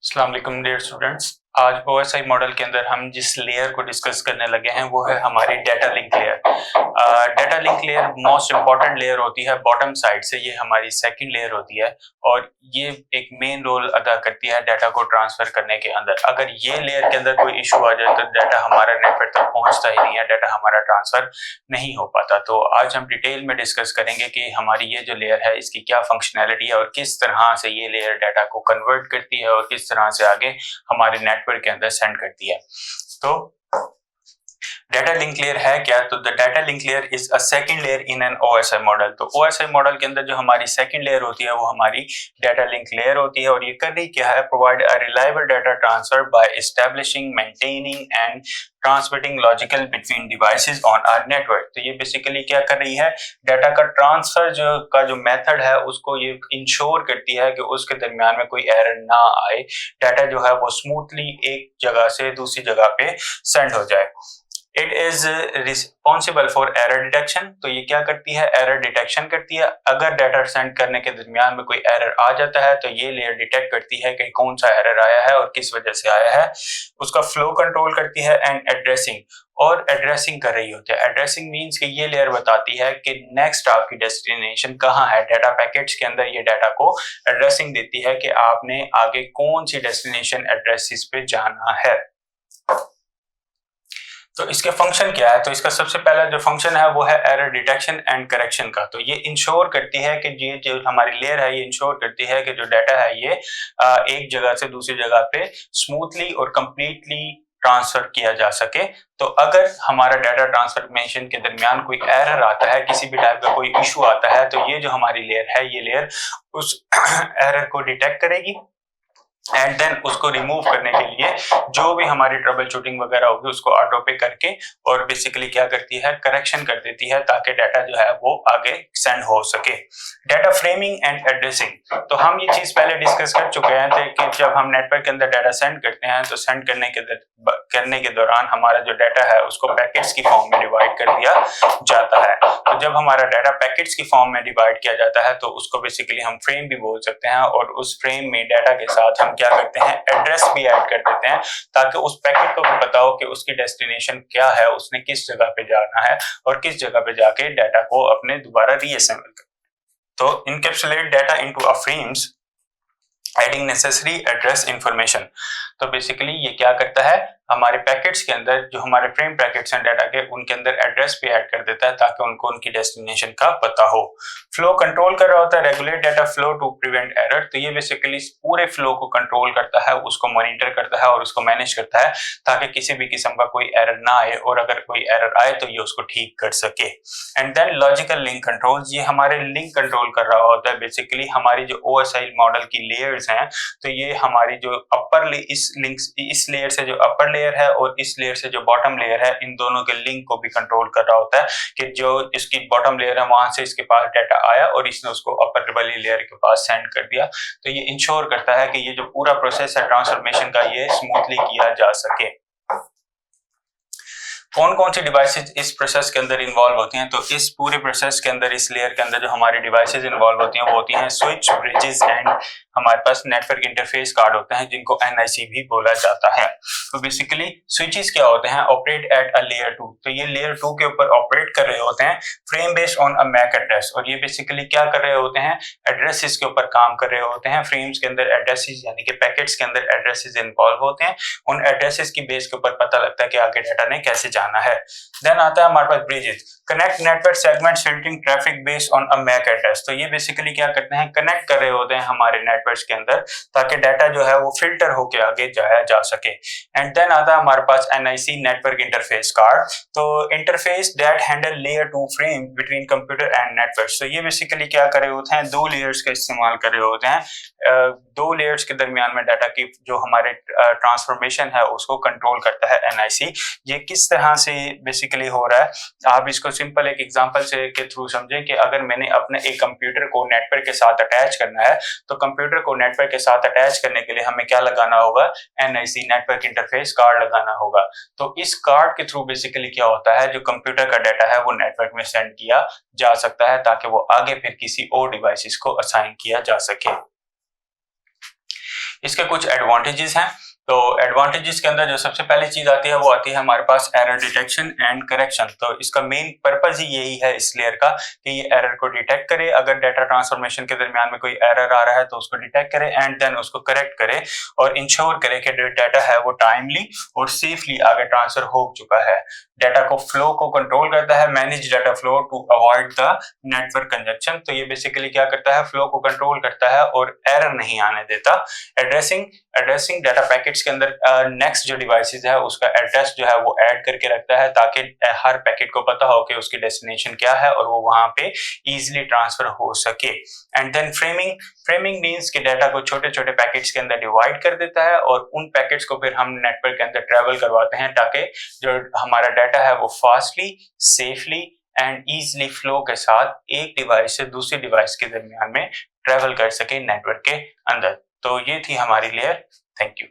अस्सलाम वालेकुम dear students. आज ओएसआई मॉडल के अंदर हम जिस लेयर को डिस्कस करने लगे हैं वो है हमारी data link layer. Data link layer most important layer होती है बॉटम साइड से, ये हमारी सेकंड लेयर होती है और ये एक मेन रोल अदा करती है डाटा को ट्रांसफर करने के अंदर। अगर ये लेयर के अंदर कोई इशू आ जाए तो डाटा हमारा नेटवर्क तक पहुंचता ही नहीं है, डाटा हमारा ट्रांसफर नहीं हो पाता। तो आज हम डिटेल में डिस्कस करेंगे कि हमारी ये जो लेयर है इसकी क्या फंक्शनैलिटी है और किस तरह से ये लेयर डाटा को कन्वर्ट करती है और किस तरह से आगे हमारे नेटवर्क के अंदर सेंड करती है। तो डाटा लिंक लेयर है क्या? तो the data link layer is a second layer in an OSI model. तो ओएसआई मॉडल के अंदर जो हमारी सेकंड लेयर होती है वो हमारी डाटा लिंक लेयर होती है और ये कर रही क्या है? Provide a reliable data transfer by establishing, maintaining and transmitting logical between devices on our network. तो ये बेसिकली क्या कर रही है? डाटा का ट्रांसफर जो मेथड है उसको ये इंश्योर करती है कि उसके दरमियान में कोई एरर ना आए, डाटा जो है वो स्मूथली एक जगह से दूसरी जगह पे सेंड हो जाए। It is responsible for error detection. तो ये क्या करती है? एरर डिटेक्शन करती है। अगर डाटा सेंड करने के दरमियान में कोई एरर आ जाता है तो ये लेयर डिटेक्ट करती है कि कौन सा एरर आया है और किस वजह से आया है। उसका फ्लो कंट्रोल करती है एंड एड्रेसिंग, और एड्रेसिंग कर रही होती है। एड्रेसिंग मींस कि ये लेयर बताती है कि नेक्स्ट आपकी डेस्टिनेशन कहाँ है। डाटा पैकेट्स के अंदर ये डाटा को एड्रेसिंग देती है कि आपने आगे कौन सी डेस्टिनेशन एड्रेसेस पे जाना है। तो इसके फंक्शन क्या है? तो इसका सबसे पहला जो फंक्शन है वो है एरर डिटेक्शन एंड करेक्शन का। तो ये इंश्योर करती है कि ये जो हमारी लेयर है ये इंश्योर करती है कि जो डाटा है ये एक जगह से दूसरी जगह पे स्मूथली और कंप्लीटली ट्रांसफर किया जा सके। तो अगर हमारा डाटा ट्रांसफॉर्मेशन के दरमियान कोई एरर आता है, किसी भी टाइप का कोई इशू आता है, तो ये जो हमारी लेयर है ये लेयर उस एरर को डिटेक्ट करेगी एंड देन उसको रिमूव करने के लिए जो भी हमारी ट्रबल शूटिंग वगैरह होगी उसको ऑटो पे करके और बेसिकली क्या करती है? करेक्शन कर देती है ताकि डाटा जो है वो आगे सेंड हो सके। Data framing and addressing. तो हम ये चीज पहले डिस्कस कर चुके हैं कि जब हम नेटवर्क के अंदर डाटा सेंड करते हैं तो सेंड करने के दौरान हमारा जो डाटा है उसको पैकेट्स की फॉर्म में डिवाइड कर दिया जाता है। तो जब हमारा डाटा पैकेट्स की फॉर्म में डिवाइड किया जाता है तो उसको बेसिकली हम फ्रेम भी बोल सकते हैं और उस फ्रेम में डाटा के साथ हम क्या करते हैं? एड्रेस भी ऐड कर देते हैं ताकि उस पैकेट को भी पता हो कि उसकी डेस्टिनेशन क्या है, उसने किस जगह पे जाना है और किस जगह पे जाके डाटा को अपने दोबारा रीअसेंबल कर। तो encapsulate data into a frames adding necessary address information. तो बेसिकली ये क्या करता है? हमारे पैकेट्स के अंदर जो हमारे फ्रेम पैकेट्स हैं डाटा के उनके अंदर एड्रेस भी ऐड कर देता है ताकि उनको उनकी डेस्टिनेशन का पता हो। फ्लो कंट्रोल कर रहा होता है, regulate data flow to prevent error. तो ये बेसिकली पूरे फ्लो को कंट्रोल करता है, उसको मॉनिटर करता है और उसको मैनेज करता है ताकि किसी भी किस्म का कोई एरर ना आए और अगर कोई एरर आए तो ये उसको ठीक कर सके। And then logical link controls, ये हमारे लिंक कंट्रोल कर रहा होता है। बेसिकली हमारी जो ओएसआई मॉडल की लेयर्स हैं तो ये हमारी जो इस लेयर से जो अपर लेयर है और इस लेयर से जो बॉटम लेयर है इन दोनों के लिंक को भी कंट्रोल कर रहा होता है कि जो इसकी बॉटम लेयर है वहां से इसके पास डाटा आया और इसने उसको अपर वाली लेयर के पास सेंड कर दिया। तो ये इंश्योर करता है कि ये जो पूरा प्रोसेस है ट्रांसफॉर्मेशन का ये स्मूथली किया जा सके। कौन कौन सी डिवाइसेज इस प्रोसेस के अंदर इन्वॉल्व होती हैं? तो इस पूरे प्रोसेस के अंदर इस लेयर के अंदर जो हमारी डिवाइसेज इन्वॉल्व होती हैं वो होती हैं स्विच, ब्रिजेस एंड हमारे पास नेटवर्क इंटरफेस कार्ड होते हैं जिनको एनआईसी भी बोला जाता है। तो बेसिकली स्विचेस क्या होते हैं? Operate at a layer 2। तो ये लेयर 2 के ऊपर ऑपरेट कर रहे होते हैं frame based on a MAC address. और ये बेसिकली क्या कर रहे होते हैं? एड्रेसेस के ऊपर काम कर रहे होते हैं। फ्रेम्स के अंदर एड्रेसेस यानी कि पैकेट्स के अंदर एड्रेसेस इन्वॉल्व होते हैं। उन एड्रेसेस की बेस के ऊपर पता लगता है कि आगे डाटा ने कैसे जाना है। देन आता है हमारे पास bridges, connect network segment filtering traffic based on a MAC address. तो ये बेसिकली क्या करते हैं? कनेक्ट कर रहे होते हैं हमारे नेटवर्क्स के अंदर ताकि डाटा जो है वो फिल्टर होके आगे जाया जा सके। एंड देन आता है हमारे पास एनआईसी नेटवर्क इंटरफेस कार्ड। तो interface that handle layer 2 frame between computer and network. तो ये बेसिकली क्या कर रहे होते हैं? दो लेयर्स का इस्तेमाल कर रहे होते हैं। दो लेयर्स के दरमियान में डाटा की जो हमारे ट्रांसफॉर्मेशन है उसको कंट्रोल करता है एनआईसी। ये किस तरह से बेसिकली हो रहा है? आप इसको सिंपल एक एग्जांपल से के थ्रू समझें कि अगर मैंने अपने एक कंप्यूटर को नेटवर्क के साथ अटैच करना है तो कंप्यूटर को नेटवर्क के साथ अटैच करने के लिए हमें क्या लगाना होगा? एनआईसी नेटवर्क इंटरफेस कार्ड लगाना होगा। तो इस कार्ड के थ्रू बेसिकली क्या होता है? जो कंप्यूटर का डाटा है वो नेटवर्क में सेंड किया जा सकता है ताकि वो आगे फिर किसी और डिवाइसेस को असाइन किया जा सके। इसके कुछ एडवांटेजेस हैं। तो एडवांटेजेस के अंदर जो सबसे पहली चीज आती है वो आती है हमारे पास एरर डिटेक्शन एंड करेक्शन। तो इसका मेन पर्पज ही यही है इस लेयर का कि ये एरर को डिटेक्ट करे, अगर डाटा ट्रांसफॉर्मेशन के दरमियान में कोई एरर आ रहा है तो उसको डिटेक्ट करे एंड देन उसको करेक्ट करे और इंश्योर करे कि जो डाटा है वो टाइमली और सेफली आगे ट्रांसफर हो चुका है। डाटा को फ्लो को कंट्रोल करता है, manage data flow to avoid the network congestion. तो ये बेसिकली क्या करता है, फ्लो को कंट्रोल करता है और एरर नहीं आने देता। एड्रेसिंग डाटा पैकेट्स के अंदर नेक्स्ट जो डिवाइसेस है उसका एड्रेस जो है वो ऐड करके रखता है ताकि हर पैकेट को पता हो कि उसकी डेस्टिनेशन क्या है और वो वहां पे इजीली ट्रांसफर हो सके। एंड देन फ्रेमिंग मींस कि डाटा को छोटे छोटे पैकेट्स के अंदर डिवाइड कर देता है और उन पैकेट्स को फिर हम नेटवर्क के अंदर ट्रेवल करवाते हैं ताकि जो हमारा डाटा है वो fastly, safely and easily flow के साथ एक डिवाइस से दूसरी डिवाइस के दरमियान में ट्रेवल कर सके नेटवर्क के अंदर। तो ये थी हमारी लेयर। Thank you.